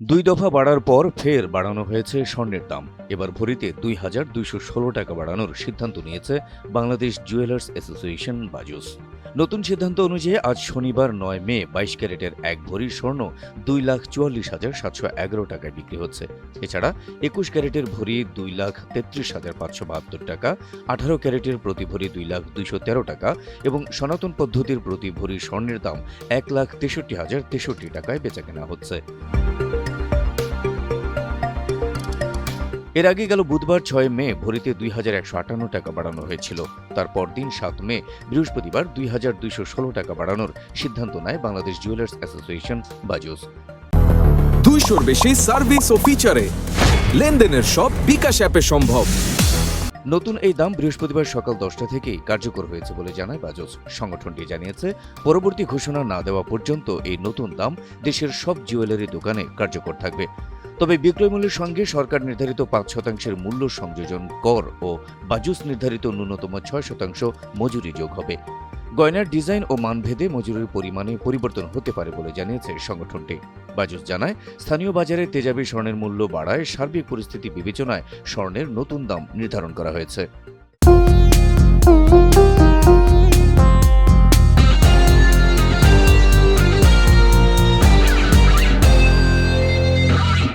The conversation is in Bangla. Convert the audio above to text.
দুই দফা বাড়ার পর ফের বাড়ানো হয়েছে স্বর্ণের দাম। এবার ভরিতে ২,২১৬ টাকা বাড়ানোর সিদ্ধান্ত নিয়েছে বাংলাদেশ জুয়েলার্স অ্যাসোসিয়েশন বাজুস। নতুন সিদ্ধান্ত অনুযায়ী আজ শনিবার ৯ মে ২২ ক্যারেটের এক ভরির স্বর্ণ ২,৪৪,৭১১ টাকায় বিক্রি হচ্ছে। এছাড়া ২১ ক্যারেটের ভরি ২,৩৩,৫৭২ টাকা, ১৮ ক্যারেটের প্রতি ভরি ২,২১৩ টাকা এবং সনাতন পদ্ধতির প্রতি ভরি স্বর্ণের দাম ১,৬৩,০৬৩ টাকায় বেচাকেনা হচ্ছে। এর আগে গেল বুধবার ৬ মে ভরিতে ২,১৫৮ টাকা বাড়ানো হয়েছিল। তার পরদিন ৭ মে বৃহস্পতিবার ২,২১৬ টাকা বাড়ানোর সিদ্ধান্ত নেয় বাংলাদেশ জুয়েলার্স অ্যাসোসিয়েশন বাজুস। ২০০-র বেশি সার্ভিস ও ফিচারে লেনদেনের সব বিকাশ অ্যাপে সম্ভব। নতুন এই দাম বৃহস্পতিবার সকাল ১০টা থেকেই কার্যকর হয়েছে বলে জানায় বাজুস। সংগঠনটি জানিয়েছে, পরবর্তী ঘোষণা না দেওয়া পর্যন্ত এই নতুন দাম দেশের সব জুয়েলারি দোকানে কার্যকর থাকবে। তবে বিক্রয় মূল্যের সঙ্গে সরকার নির্ধারিত ৫% মূল্য সংযোজন কর ও বাজুস নির্ধারিত ন্যূনতম ৬% মজুরি যোগ হবে। গয়নার ডিজাইন ও মানভেদে মজুরির পরিমাণে পরিবর্তন হতে পারে বলে জানিয়েছে সংগঠনটি। বাজুস জানায়, স্থানীয় বাজারে তেজাবি স্বর্ণের মূল্য বাড়ায় সার্বিক পরিস্থিতি বিবেচনায় স্বর্ণের নতুন দাম নির্ধারণ করা হয়েছে।